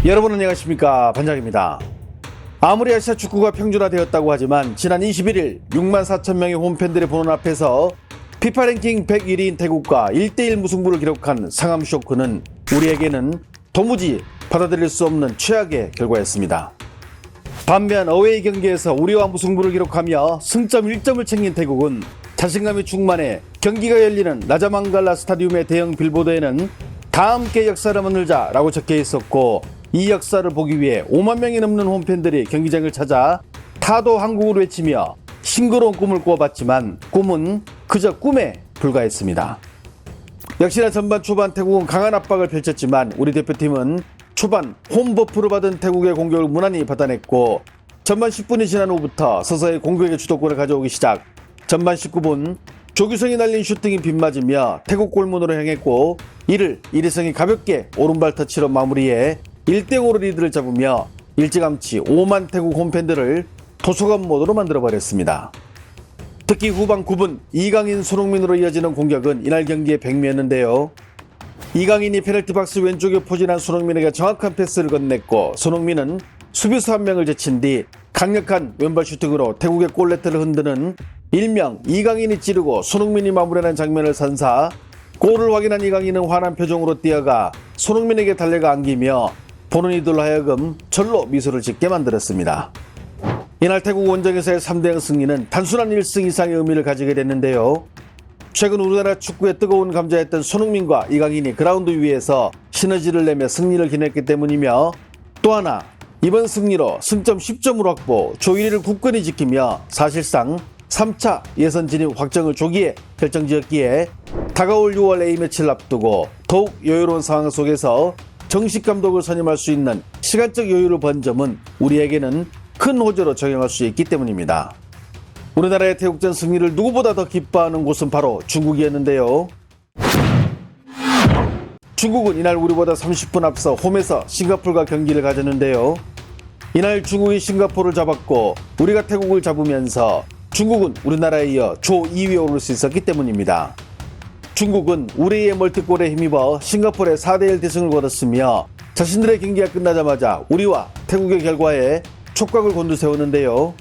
여러분 안녕하십니까, 반장입니다. 아무리 아시아 축구가 평준화되었다고 하지만 지난 21일 6만 4천 명의 홈팬들의 보는 앞에서 피파 랭킹 101위인 태국과 1대1 무승부를 기록한 상암 쇼크는 우리에게는 도무지 받아들일 수 없는 최악의 결과였습니다. 반면 어웨이 경기에서 우리와 무승부를 기록하며 승점 1점을 챙긴 태국은 자신감이 충만해 경기가 열리는 라자망갈라 스타디움의 대형 빌보드에는 다 함께 역사를 만들자 라고 적혀 있었고, 이 역사를 보기 위해 5만 명이 넘는 홈팬들이 경기장을 찾아 타도 한국을 외치며 싱그러운 꿈을 꾸어봤지만 꿈은 그저 꿈에 불과했습니다. 역시나 전반 초반 태국은 강한 압박을 펼쳤지만 우리 대표팀은 초반 홈버프로 받은 태국의 공격을 무난히 받아냈고, 전반 10분이 지난 후부터 서서히 공격의 주도권을 가져오기 시작. 전반 19분 조규성이 날린 슈팅이 빗맞으며 태국 골문으로 향했고, 이를 이리성이 가볍게 오른발 터치로 마무리해 1대0으로 리드를 잡으며 일찌감치 5만 태국 홈팬들을 도서관 모드로 만들어버렸습니다. 특히 후반 9분 이강인, 손흥민으로 이어지는 공격은 이날 경기의 백미였는데요. 이강인이 페널티 박스 왼쪽에 포진한 손흥민에게 정확한 패스를 건넸고, 손흥민은 수비수 한 명을 제친 뒤 강력한 왼발 슈팅으로 태국의 골네트를 흔드는 일명 이강인이 찌르고 손흥민이 마무리하는 장면을 선사, 골을 확인한 이강인은 환한 표정으로 뛰어가 손흥민에게 달래가 안기며 보는 이들로 하여금 절로 미소를 짓게 만들었습니다. 이날 태국 원정에서의 3대0 승리는 단순한 1승 이상의 의미를 가지게 됐는데요. 최근 우리나라 축구에 뜨거운 감자였던 손흥민과 이강인이 그라운드 위에서 시너지를 내며 승리를 기냈기 때문이며, 또 하나 이번 승리로 승점 10점을 확보, 조 1위를 굳건히 지키며 사실상 3차 예선 진입 확정을 조기에 결정지었기에 다가올 6월 A매치를 앞두고 더욱 여유로운 상황 속에서 정식 감독을 선임할 수 있는 시간적 여유를 번 점은 우리에게는 큰 호재로 적용할 수 있기 때문입니다. 우리나라의 태국전 승리를 누구보다 더 기뻐하는 곳은 바로 중국이었는데요. 중국은 이날 우리보다 30분 앞서 홈에서 싱가포르가 경기를 가졌는데요. 이날 중국이 싱가포르를 잡았고 우리가 태국을 잡으면서 중국은 우리나라에 이어 조 2위에 오를 수 있었기 때문입니다. 중국은 우리의 멀티골에 힘입어 싱가포르의 4대1 대승을 거뒀으며 자신들의 경기가 끝나자마자 우리와 태국의 결과에 촉각을 곤두세우는데요.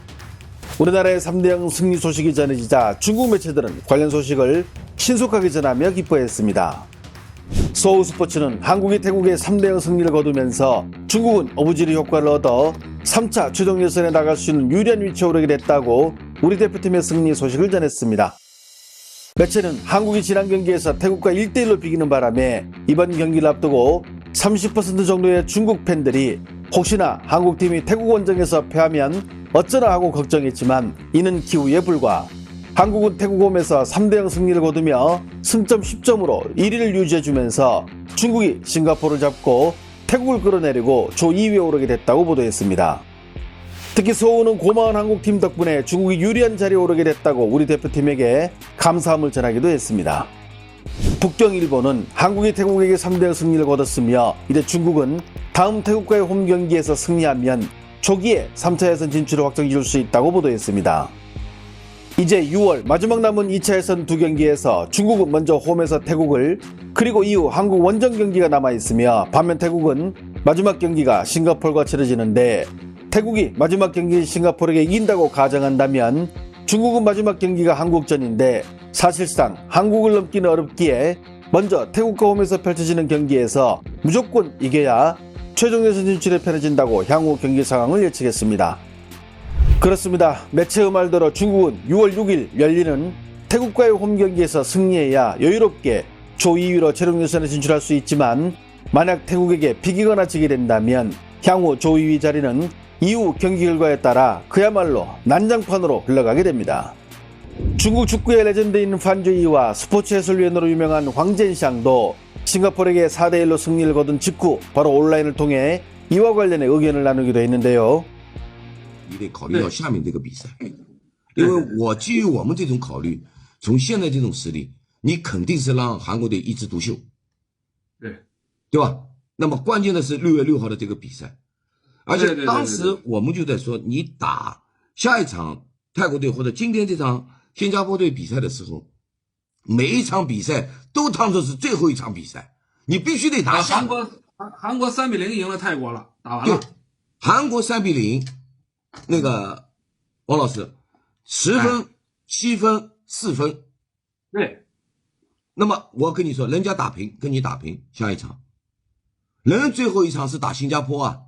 우리나라의 3대0 승리 소식이 전해지자 중국 매체들은 관련 소식을 신속하게 전하며 기뻐했습니다. 소우스포츠는 한국이 태국의 3대0 승리를 거두면서 중국은 어부지리 효과를 얻어 3차 최종 예선에 나갈 수 있는 유리한 위치에 오르게 됐다고 우리 대표팀의 승리 소식을 전했습니다. 매체는 한국이 지난 경기에서 태국과 1대1로 비기는 바람에 이번 경기를 앞두고 30% 정도의 중국 팬들이 혹시나 한국팀이 태국 원정에서 패하면 어쩌나 하고 걱정했지만 이는 기우에 불과. 한국은 태국 홈에서 3대0 승리를 거두며 승점 10점으로 1위를 유지해주면서 중국이 싱가포르를 잡고 태국을 끌어내리고 조 2위에 오르게 됐다고 보도했습니다. 특히 소우는 고마운 한국팀 덕분에 중국이 유리한 자리에 오르게 됐다고 우리 대표팀에게 감사함을 전하기도 했습니다. 북경일보는 한국이 태국에게 3대0 승리를 거뒀으며 이제 중국은 다음 태국과의 홈 경기에서 승리하면 초기에 3차 예선 진출을 확정지을 수 있다고 보도했습니다. 이제 6월 마지막 남은 2차 예선 2경기에서 중국은 먼저 홈에서 태국을, 그리고 이후 한국 원정 경기가 남아있으며, 반면 태국은 마지막 경기가 싱가포르가 치러지는데 태국이 마지막 경기인 싱가포르에게 이긴다고 가정한다면 중국은 마지막 경기가 한국전인데 사실상 한국을 넘기는 어렵기에 먼저 태국과 홈에서 펼쳐지는 경기에서 무조건 이겨야 최종 예선 진출에 편해진다고 향후 경기 상황을 예측했습니다. 그렇습니다. 매체의 말대로 중국은 6월 6일 열리는 태국과의 홈 경기에서 승리해야 여유롭게 조 2위로 최종 예선에 진출할 수 있지만, 만약 태국에게 비기거나 지게 된다면 향후 조 2위 자리는 이후 경기 결과에 따라 그야말로 난장판으로 흘러가게 됩니다. 중국 축구의 레전드인 판주이와 스포츠 해설위원으로 유명한 황젠샹도 싱가포르에게 4대1로 승리를 거둔 직후 바로 온라인을 통해 이와 관련해 의견을 나누기도 했는데요. 你得考虑到下面这个比赛，因为我基于我们这种考虑，从现在这种实力，你肯定是让韩国队一枝独秀，对吧？那么关键的是6月6号的这个比赛，而且当时我们就在说，你打下一场泰国队或者今天这场新加坡队比赛的时候，每一场比赛都当作是最后一场比赛，你必须得拿下。韩国3-0赢了泰国了，打完对了。，韩国3-0，那个王老师，10分、7分、4分。对，那么我跟你说，人家打平，跟你打平，下一场，人最后一场是打新加坡啊，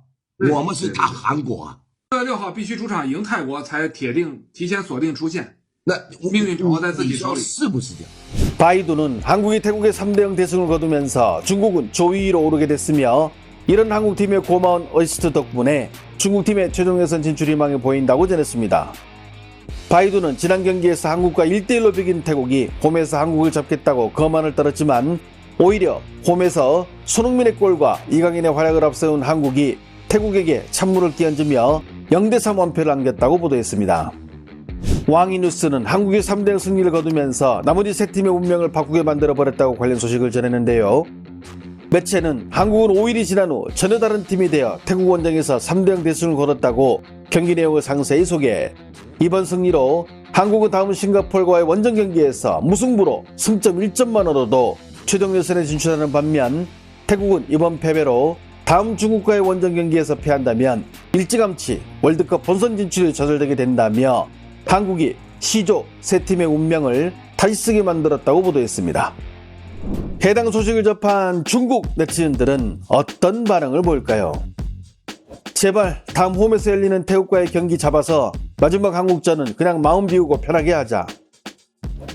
我们是打韩国啊。6月6号必须主场赢泰国，才铁定提前锁定出线。那命运掌握在自己手里。是不是这样？ 바이두는 한국이 태국의 3대0 대승을 거두면서 중국은 조2위로 오르게 됐으며 이런 한국팀의 고마운 어시스트 덕분에 중국팀의 최종 예선 진출이 희망해 보인다고 전했습니다. 바이두는 지난 경기에서 한국과 1대1로 비긴 태국이 홈에서 한국을 잡겠다고 거만을 떨었지만 오히려 홈에서 손흥민의 골과 이강인의 활약을 앞세운 한국이 태국에게 찬물을 끼얹으며 0대3 완패를 안겼다고 보도했습니다. 왕이뉴스는 한국이 3대0 승리를 거두면서 나머지 세 팀의 운명을 바꾸게 만들어버렸다고 관련 소식을 전했는데요. 매체는 한국은 5일이 지난 후 전혀 다른 팀이 되어 태국 원정에서 3대0 대승을 거뒀다고 경기 내용을 상세히 소개. 이번 승리로 한국은 다음 싱가포르와의 원정 경기에서 무승부로 승점 1점만 얻어도 최종 예선에 진출하는 반면 태국은 이번 패배로 다음 중국과의 원정 경기에서 패한다면 일찌감치 월드컵 본선 진출이 좌절되게 된다며 한국이 C조 세 팀의 운명을 다시 쓰게 만들었다고 보도했습니다. 해당 소식을 접한 중국 네티즌들은 어떤 반응을 보일까요? 제발 다음 홈에서 열리는 태국과의 경기 잡아서 마지막 한국전은 그냥 마음 비우고 편하게 하자.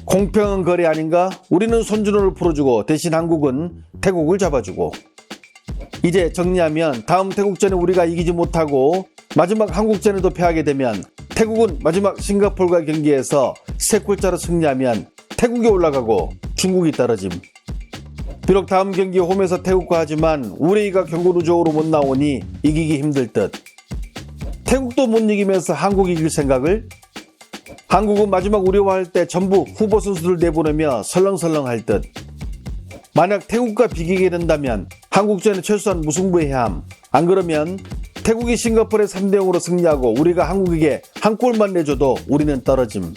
공평한 거래 아닌가? 우리는 손준호를 풀어주고 대신 한국은 태국을 잡아주고. 이제 정리하면 다음 태국전에 우리가 이기지 못하고 마지막 한국전에도 패하게 되면 태국은 마지막 싱가포르과 경기에서 3골차로 승리하면 태국이 올라가고 중국이 떨어짐. 비록 다음 경기 홈에서 태국과 하지만 우레이가 경고루조으로 못 나오니 이기기 힘들 듯. 태국도 못 이기면서 한국이 이길 생각을? 한국은 마지막 우려할 때 전부 후보 선수들 내보내며 설렁설렁할 듯. 만약 태국과 비기게 된다면 한국전에 최소한 무승부해야 함. 안 그러면 태국이 싱가포르에 3대0으로 승리하고 우리가 한국에게 한 골만 내줘도 우리는 떨어짐.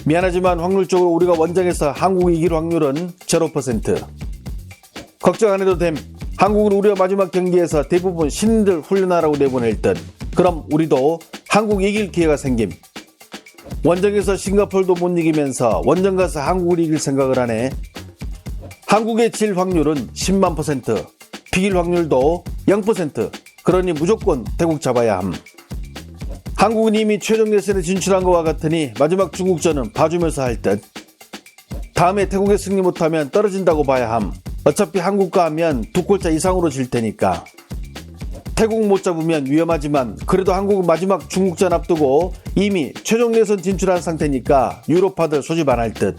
미안하지만 확률적으로 우리가 원정에서 한국이 이길 확률은 0%. 걱정 안 해도 됨. 한국은 우리와 마지막 경기에서 대부분 신인들 훈련하라고 내보낼 듯. 그럼 우리도 한국 이길 기회가 생김. 원정에서 싱가포르도 못 이기면서 원정 가서 한국을 이길 생각을 하네. 한국의 질 확률은 10만 %, 비길 확률도 0%. 그러니 무조건 태국 잡아야 함. 한국은 이미 최종 예선에 진출한 것과 같으니 마지막 중국전은 봐주면서 할 듯. 다음에 태국에 승리 못하면 떨어진다고 봐야 함. 어차피 한국과 하면 2골차 이상으로 질 테니까. 태국 못 잡으면 위험하지만 그래도 한국은 마지막 중국전 앞두고 이미 최종 예선 진출한 상태니까 유로파들 소집 안 할 듯.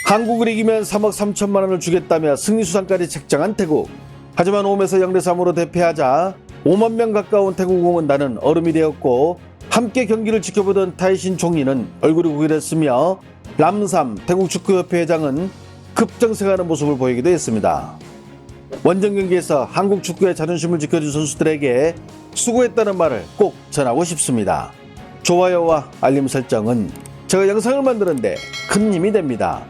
한국을 이기면 3억 3천만 원을 주겠다며 승리 수상까지 책정한 태국. 하지만 홈에서 0대3으로 대패하자 5만 명 가까운 태국 응원단은 얼음이 되었고 함께 경기를 지켜보던 타이신 총리는 얼굴이 구겨졌으며 람삼 태국축구협회 회장은 급정색하는 모습을 보이기도 했습니다. 원정 경기에서 한국 축구의 자존심을 지켜준 선수들에게 수고했다는 말을 꼭 전하고 싶습니다. 좋아요와 알림 설정은 제가 영상을 만드는데 큰 힘이 됩니다.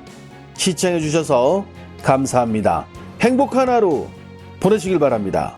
시청해주셔서 감사합니다. 행복한 하루 보내시길 바랍니다.